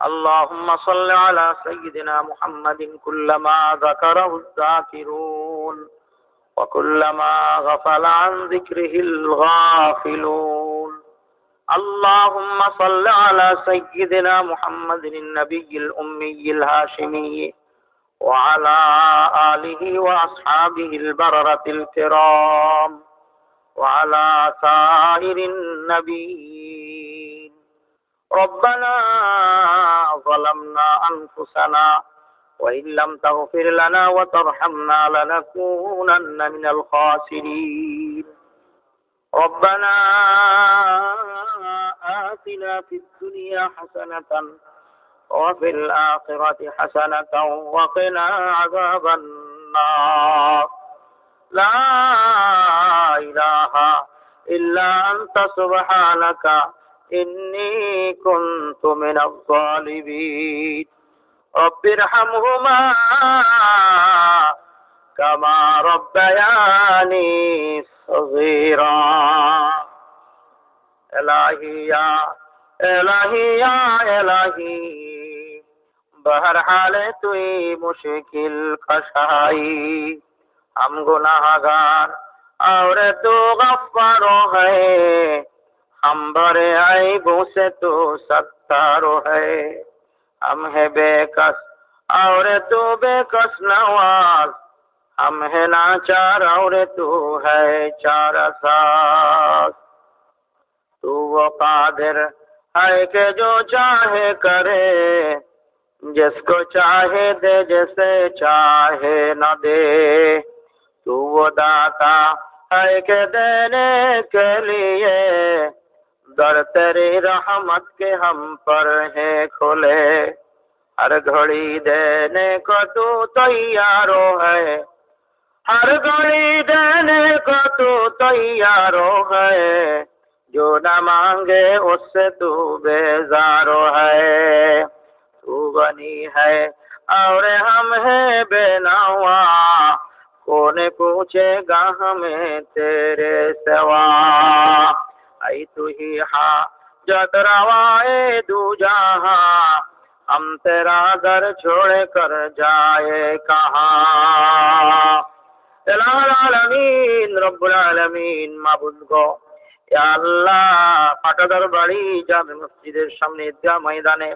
اللهم صل على سيدنا محمد كلما ذكره الذاكرون وكلما غفل عن ذكره الغافلون. اللهم صل على سيدنا محمد النبي الأمي الهاشمي وعلى آله وأصحابه البررة الكرام وعلى سائر النبيين. ربنا ظلمنا أنفسنا وإن لم تغفر لنا وترحمنا لنكونن من الخاسرين. ربنا آتنا في الدنيا حسنة وفي الآخرة حسنة وقنا عذاب النار. لا إله إلا أنت سبحانك إني كنت من الظالمين. رب ارحمهما كما ربياني صغيرا. إلهي يا إلهي يا إلهي बहरहाल तुई मुश्किल कशाई. हम गुनाहगार और तू गफ्फारो है, हम भरे ऐबों से तू सत्तारो है. हम है बेकस और तू बेकस नवाज, हम है नाचार और तू है चारसाज. तू वो कादिर है कि जो चाहे करे, जिसको चाहे दे जैसे चाहे न दे. तू वो दाता है कि देने के लिए दर तेरी रहमत के हम पर है खोले. हर घड़ी देने को तू तैयारो है, हर घड़ी देने को तू तैयारो है. जो न मांगे उससे तू बेजारो है. तू गनी है और हम है बेनवा, कौन पूछेगा हमें तेरे सिवा. आई तू ही हाजत रवाए दू जहां, हम तेरा दर छोड़ कर जाए कहाँ. इलाहुल आलमीन रब्बुल आलमीन माबुद गो ইয়া আল্লাহ, পাটাদার বাড়ি জামে মসজিদের সামনে ঈদগাহ ময়দানে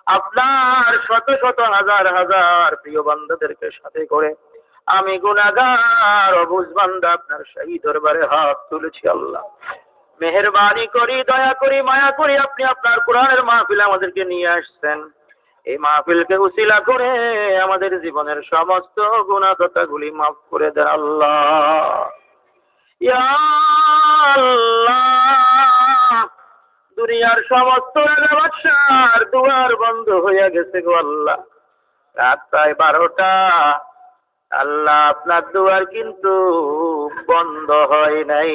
আপনার শত শত হাজার হাজার প্রিয় বান্দাদেরকে সাথে করে আমি গুনাহগার অবুঝ বান্দা আপনার শাহী দরবারে হাত তুলেছি. আল্লাহ মেহেরবানি করি, দয়া করি, মায়া করি আপনি আপনার কোরআনের মাহফিলে আমাদেরকে নিয়ে আসছেন. এই মাহফিলকে উসিলা করে আমাদের জীবনের সমস্ত গুনাহ কথাগুলি মাফ করে দেন আল্লাহ. ইয়া আল্লাহ, দুনিয়ার সমস্ত বাদশার দুয়ার বন্ধ হয়ে গেছে গো আল্লাহ. রাত প্রায় 12টা. আল্লাহ আপনার দুয়ার কিন্তু বন্ধ হয় নাই.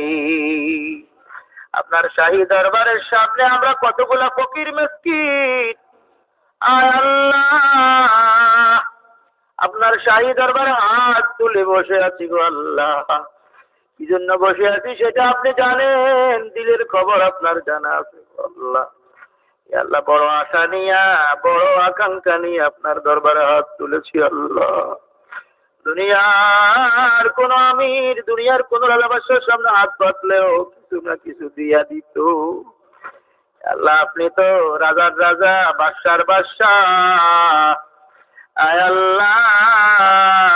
আপনার শাহী দরবারের সামনে আমরা কতগুলা ফকির মিসকিন আয় আল্লাহ আপনার শাহী দরবারে হাত তুলে বসে আছি গো আল্লাহ. কি জন্য বসে আছি সেটা আপনি জানেন, দিলের খবর আপনার জানা আছে আল্লাহ. আল্লাহ বড় আশা নিয়া, বড় আকাঙ্ক্ষা নিয়ে আপনার দরবারে হাত তুলেছি আল্লাহ. দুনিয়ার কোন আমির, দুনিয়ার কোন রাজাবাদশার সামনে হাত পাতলেও কিছু না কিছু দিয়া দিত. আল্লাহ আপনি তো রাজার রাজা, বাদশার বাদশাহ. আয় আল্লাহ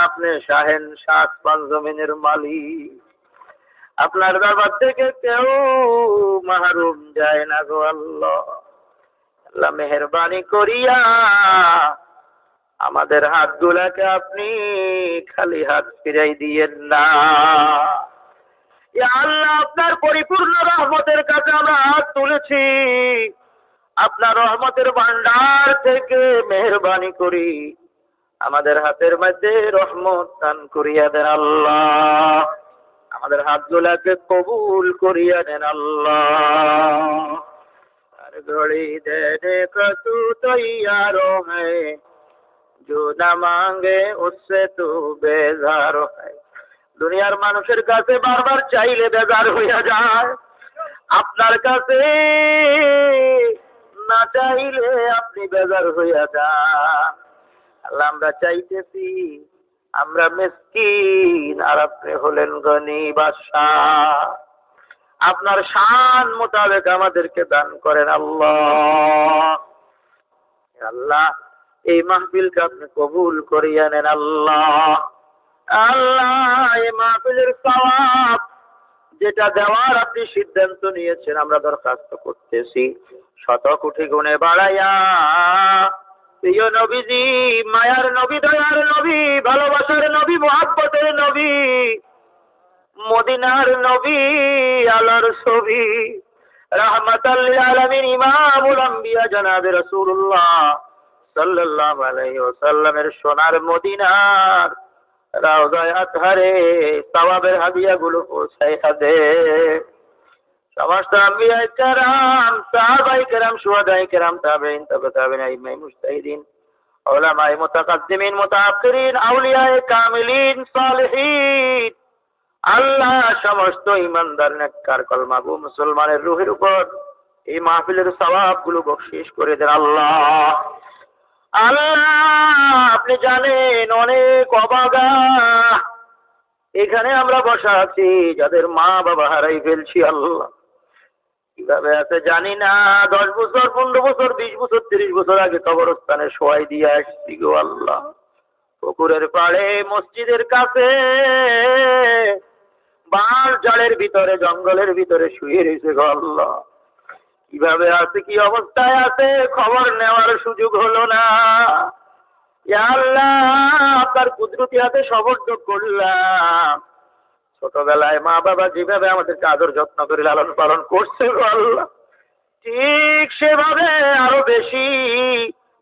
আপনি শাহেন শাহ জমিনের মালিক. আপনার দরবার থেকে কেউ মাহরুম যায় না গো আল্লাহ. আল্লাহ মেহেরবানি করিয়া আমাদের হাতগুলাকে আপনি খালি হাত ফিরাই দিয়েন না. ইয়া আল্লাহ আপনার পরিপূর্ণ রহমতের কাছে আমরা হাত তুলেছি. আপনার রহমতের ভান্ডার থেকে মেহেরবানি করি আমাদের হাতের মধ্যে রহমত দান করিয়া দেন আল্লাহ. আমাদের হাতগুলাকে কবুল করিয়া দেন আল্লাহ. हर घड़ी देने को तू तैयार है, जो न मांगे उससे तू बेजार है. দুনিয়ার মানুষের কাছে বারবার চাইলে বেজার হইয়া যায়, আপনার কাছে না চাইলে আপনি বেজার হইয়া যান। আল্লাহ আমরা চাইতেছি, আমরা মিসকিন আর আপনি হলেন গনি বাদশাহ। আপনার শান মোতাবেক আমাদেরকে দান করেন আল্লাহ। আল্লাহ এই মাহফিলকে আপনি কবুল করিয়া নেন আল্লাহ। আল্লাহ এই মাহফিলের সওয়াব যেটা দেওয়ার আপনি সিদ্ধান্ত নিয়েছেন আমরা দরখাস্ত করতেছি, শত কোটি গুণে বাড়াইয়া প্রিয় নবীজি, মায়ার নবী, দয়ার নবী, ভালোবাসার নবী, মুহাব্বতের নবী, মদিনার নবী, আলোর ছবি, রাহমাতাল লিল আলামিন, ইমামুল আম্বিয়া জনাবে রাসূলুল্লাহ সাল্লাল্লাহু আলাইহি ওয়াসাল্লামের সোনার মদিনার রাউদায়ে আতহারে সওয়াবের হাদিয়াগুলো পৌঁছাইয়া দে। সমস্ত আম্বিয়ায়ে কেরাম, সাহাবায়ে কেরাম, শুহাদায়ে কেরাম, তাবেঈন, তাবে তাবেঈন, আইম্মায়ে মুজতাহিদিন, উলামায়ে মুতাকাদ্দিমিন, মুতাআখিরিন, আউলিয়ায়ে কামিলিন, সালেহিন, আল্লাহ সমস্ত ইমানদার নেককার কলমাগো মুসলমানের রূহের উপর এই মাহফিলের সওয়াবগুলো বকশিশ করে দেন আল্লাহ। আল্লাহ আপনি জানেন অনেক অবাগা এখানে আমরা বসা আছি, যাদের মা বাবা হারাই ফেলছি আল্লাহ, কিভাবে আছে জানি না। 10 বছর, 15 বছর, 20 বছর, 30 বছর আগে কবরস্থানে শোয়াই দিয়ে আসছি গো আল্লাহ। পুকুরের পাড়ে, মসজিদের কাছে, বাঁশ জালের ভিতরে, জঙ্গলের ভিতরে শুয়ে রয়েছে গো আল্লাহ। কিভাবে আছে, কি অবস্থায় আছে, খবর নেওয়ার সুযোগ হলো না। ইয়া আল্লাহ আপনার কুদরতি হাতে সমর্থ করলাম। ছোটবেলায় মা বাবা যেভাবে আমাদেরকে আদর যত্ন করে লালন পালন করছে গো আল্লাহ, ঠিক সেভাবে আরো বেশি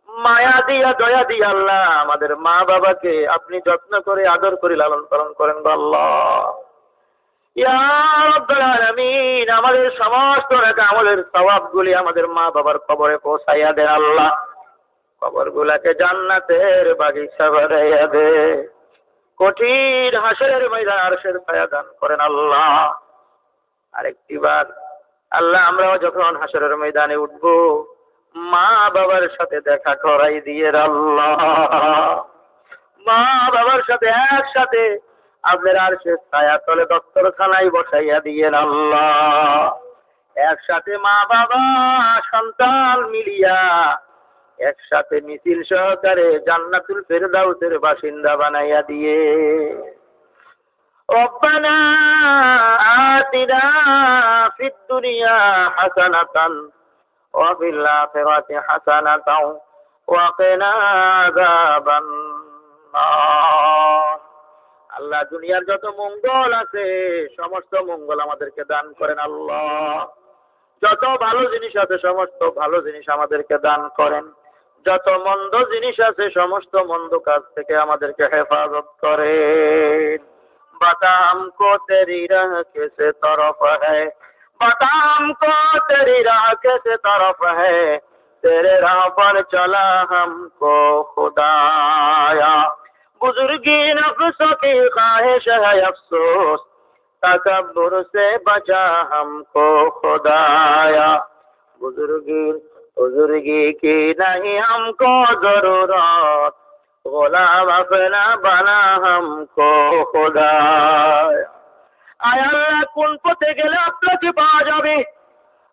মায়া দিয়া, দয়া দিয়া আল্লাহ আমাদের মা বাবাকে আপনি যত্ন করে, আদর করে লালন পালন করেন গো আল্লাহ। ইয়া রাব্বুল আলামিন আমাদের সমস্ত নেক আমলের সওয়াবগুলি আমাদের মা বাবার কবরে পৌঁছাইয়া দেন আল্লাহ। কবরগুলাকে জান্নাতের বাগিচা বানাইয়া দে। কঠিন হাসরের ময়দানে আরশের ছায়া দান করেন আল্লাহ। আরেকটি বার আল্লাহ আমরাও যখন হাসরের ময়দানে উঠব, মা বাবার সাথে দেখা করাই দিয়ে আল্লাহ। মা বাবার সাথে একসাথে আপনার আরশের ছায়া তলে দস্তরখানায় বসাইয়া দিয়েন আল্লাহ। একসাথে মা বাবা সন্তান মিলিয়া একসাথে মিছিল সহকারে জান্নাতুল ফেরদাউসের বাসিন্দা বানাইয়া দিয়ে। রব্বানা আতিনা ফিদ দুনিয়া হাসানাতান ওয়া ফিল আখিরাতি হাসানাতান ওয়া কিনা আযাবান নার। আল্লাহ দুনিয়ার যত মঙ্গল আছে সমস্ত মঙ্গল আমাদেরকে দান করেন আল্লাহ। যত ভালো জিনিস আছে সমস্ত ভালো জিনিস আমাদেরকে দান করেন। যত মন্দ জিনিস আছে সমস্ত মন্দ কাজ থেকে আমাদেরকে হেফাজত করেন। बता हमको तेरी राह कैसे तरफ है, बता हमको तेरी राह कैसे तरफ है, तेरे राह पर चला हमको खुदाया। बुजुर्गी नफ्सों की ख्वाहिश है अफसोस, तकब्बुर से बचा हमको खुदाया। बुजुर्गी की नहीं हमको जरूरत, গোলাম আপনা বানা হামকো খোদায়া। আয় আল্লাহ কোন পথে গেলে আপনাকে পাওয়া যাবে,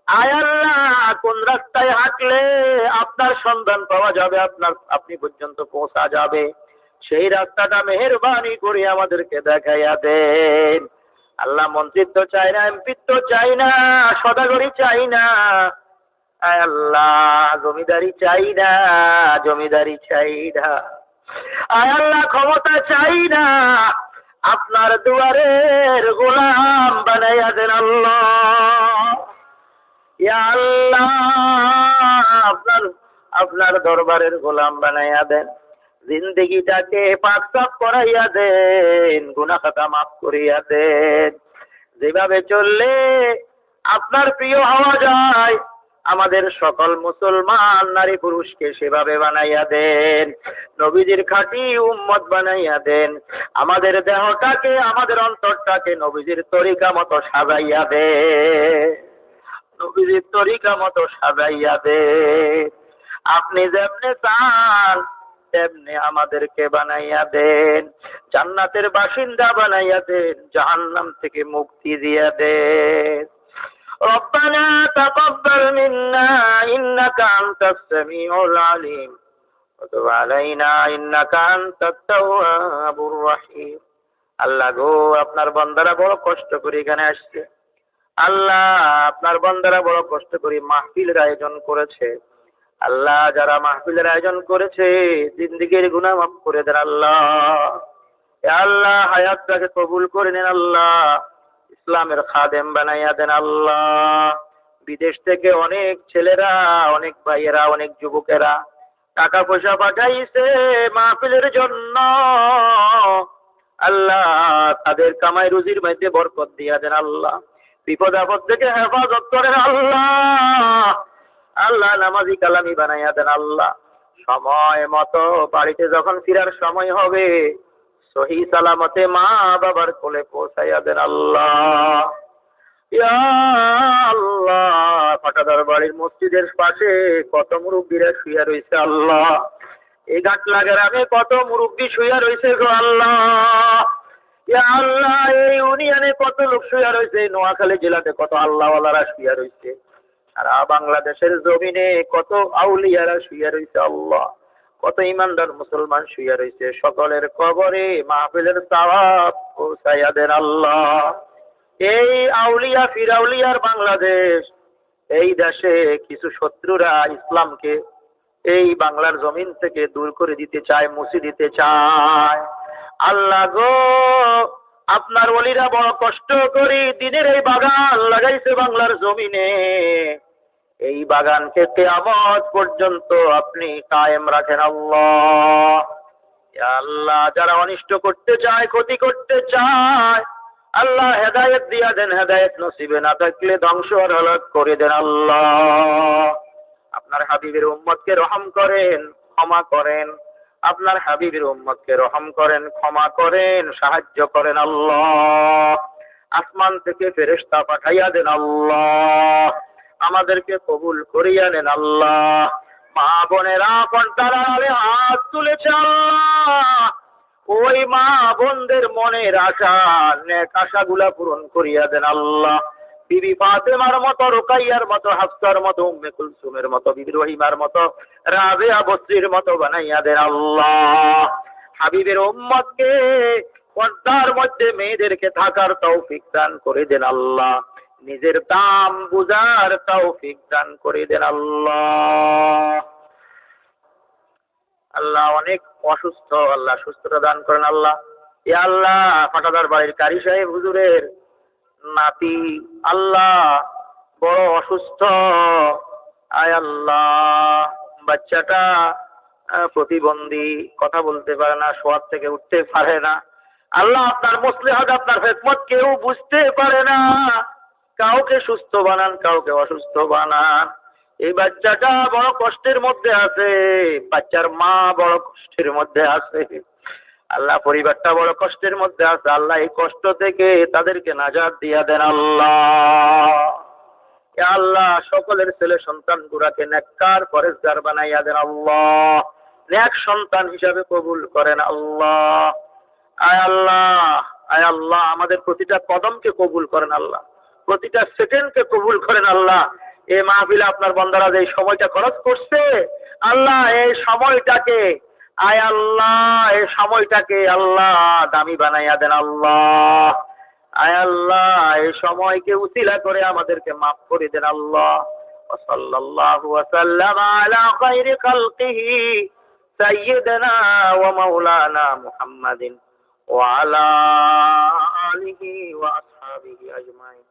আয় আল্লাহ কোন রাস্তায় হাঁটলে আপনার সন্ধান পাওয়া যাবে, আপনি পর্যন্ত পৌঁছা যাবে, সেই রাস্তাটা মেহেরবানি করে আমাদেরকে দেখাইয়া দেন আল্লাহ। মন্ত্রিত্ব চাই না, এমপিত্ব চাই না, সদাগরি চাই না, আয় আল্লাহ জমিদারি চাই না, জমিদারি চাই না, আয় আল্লাহ ক্ষমতা চাই না, আপনার দুয়ারের গোলাম বানাইয়া দেন আল্লাহ। ইয়া আল্লাহ আপনার দরবারের গোলাম বানাইয়া দেন। জিন্দেগিটাকে পাক সাফ করাইয়া দেন, গুনাহ খাতা মাফ করিয়া দেন। যেভাবে চললে আপনার প্রিয় হওয়া যায় আমাদের সকল মুসলমান নারী পুরুষকে সেভাবে বানাইয়া দেন। নবীজির খাঁটি উম্মত বানাইয়া দেন। আমাদের দেহটাকে, আমাদের অন্তরটাকে নবীজির তরিকা মতো সাজাইয়া দেন। নবীজির তরিকা মতো সাজাইয়া দেন। আপনি যেমনে চান তেমনি আমাদেরকে বানাইয়া দেন। জান্নাতের বাসিন্দা বানাইয়া দেন, জাহান্নাম থেকে মুক্তি দিয়া দেন। ربنا تقبل منا إنك أنت السميع العليم وتب علينا إنك أنت التواب الرحيم। আল্লাহ গো, আপনার বান্দারা বড় কষ্ট করে এখানে আসছে। আল্লাহ, আপনার বান্দারা বড় কষ্ট করে মাহফিলের আয়োজন করেছে। আল্লাহ, যারা মাহফিলের আয়োজন করেছে জিন্দেগীর গুনাহ মাফ করে দেন আল্লাহ। এ আল্লাহ, হায়াতটাকে কবুল করে নেন আল্লাহ। ইসলামের খাদেম বানাইয়া দেন আল্লাহ। বিদেশ থেকে অনেক ছেলেরা, অনেক ভাইয়েরা, অনেক যুবকেরা টাকা পয়সা পাঠাইছে মাহফিলের জন্য। আল্লাহ, তাদের কামাই রুজির মধ্যে বরকত দিয়া দেন আল্লাহ। বিপদ আপদ থেকে হেফাজত করেন আল্লাহ। আল্লাহ, নামাজি কালামি বানাইয়া দেন আল্লাহ। সময় মতো বাড়িতে যখন ফিরার সময় হবে সহি সালামতে মা বাবার কোলে পৌঁছাইয়া দেন আল্লাহ। ইয়া আল্লাহ, পাটাদার বাড়ির মসজিদের পাশে কত মুরব্বীরা শুয়ে রয়েছে আল্লাহ। এই গাটলা গ্রামে কত মুরব্বী শুয়ে রয়েছে গো আল্লাহ। ইয়া আল্লাহ, এই ইউনিয়নে কত লোক শুয়ে রয়েছে, নোয়াখালী জেলাতে কত আল্লাহওয়ালারা শুয়ে রয়েছে, সারা বাংলাদেশের জমিনে কত আউলিয়ারা শুয়ে রয়েছে আল্লাহ। কত ইমানদার মুসলমান শুয়ে রয়েছে, সকলের কবরে মাহফিলের সওয়াব পৌঁছাইয়া দেন আল্লাহ। এই আউলিয়া ফিরাউলিয়ার বাংলাদেশ, এই দেশে কিছু শত্রুরা ইসলামকে এই বাংলার জমিন থেকে দূর করে দিতে চায়, মুছে দিতে চায়। আল্লাহ গো, আপনার ওলিরা বড় কষ্ট করে দিনের এই বাগান লাগাইছে বাংলার জমিনে। এই বাগানকে কিয়ামত পর্যন্ত আপনি কায়েম রাখেন আল্লাহ। ইয়া আল্লাহ, যারা অনিষ্ট করতে চায়, ক্ষতি করতে চায়, আল্লাহ হেদায়েত দিয়া দেন। হেদায়েত নসিবে না থাকলে ধ্বংস আর হালাক করে দেন আল্লাহ। আপনার হাবিবের উম্মতকে রহম করেন, ক্ষমা করেন। আপনার হাবিবের উম্মতকে রহম করেন, ক্ষমা করেন, সাহায্য করেন আল্লাহ। আসমান থেকে ফেরেশতা পাঠাইয়া দেন আল্লাহ। আমাদেরকে কবুল করিয়া নেন আল্লাহ। মা বোনেরা কণ্ঠার আড়ালে হাত তুলেছে আল্লাহ। ওই মা বোনদের মনের আশা, নেক আশাগুলা পূরণ করিয়া দেন আল্লাহ। বিবি ফাতেমার মতো, রুকাইয়ার মতো, হাফসার মতো, উম্মে কুলসুমের মতো, বিবি রহিমার মতো, রাবেয়া বসরির মতো বানাইয়া দেন আল্লাহ। হাবিবের উম্মতকে পর্দার মধ্যে মেয়েদেরকে থাকার তৌফিক দান করে দেন আল্লাহ। নিজের দাম বুঝার তৌফিক দান করে দেন আল্লাহ। আল্লাহ, অনেক অসুস্থ, আল্লাহ সুস্থতা দান করেন আল্লাহ। ইয়া আল্লাহ, ফাটাদার বাড়ির কারি সাহেব হুজুরের নাতি আল্লাহ বড় অসুস্থ। আয় আল্লাহ, বাচ্চাটা প্রতিবন্ধী, কথা বলতে পারে না, শোয়ার থেকে উঠতে পারে না। আল্লাহ, আপনার মসলিহাত, আপনার হিকমত কেউ বুঝতে পারে না। কাউকে সুস্থ বানান, কাউকে অসুস্থ বানান। এই বাচ্চাটা বড় কষ্টের মধ্যে আছে, বাচ্চার মা বড় কষ্টের মধ্যে আছে। আল্লাহ, পরিবারটা বড় কষ্টের মধ্যে আছে। আল্লাহ, এই কষ্ট থেকে তাদেরকে নাজাত দিয়া দেন আল্লাহ। ইয়া আল্লাহ, সকলের ছেলে সন্তান গুলাকে নেককার পরেজগার বানাইয়া দেন আল্লাহ। নেক সন্তান হিসাবে কবুল করেন আল্লাহ। আয় আল্লাহ, আয় আল্লাহ, আমাদের প্রতিটা কদমকে কবুল করেন আল্লাহ, প্রতিটা সেকেন্ডকে কবুল করেন আল্লাহ। এই মাহফিলে আপনার বান্দারা যে সময়টা খরচ করছে আল্লাহ, এই সময়টাকে, আয় আল্লাহ, এই সময়টাকে আল্লাহ দামি বানাইয়া দেন আল্লাহ। আয় আল্লাহ, এই সময়কে উসিলা করে আমাদেরকে মাফ করে দেন আল্লাহ। সাল্লাল্লাহু ওয়া সাল্লাম আলা খায়রি খালকিহি সাইয়্যিদিনা ওয়া মাওলানা মুহাম্মাদিন ওয়া আলা আলিহি ওয়া আসহাবিহি আজমাইন।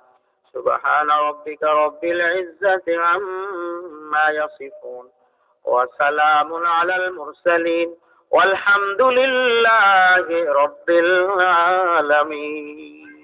سبحان ربك رب العزة عما يصفون وسلام على المرسلين والحمد لله رب العالمين.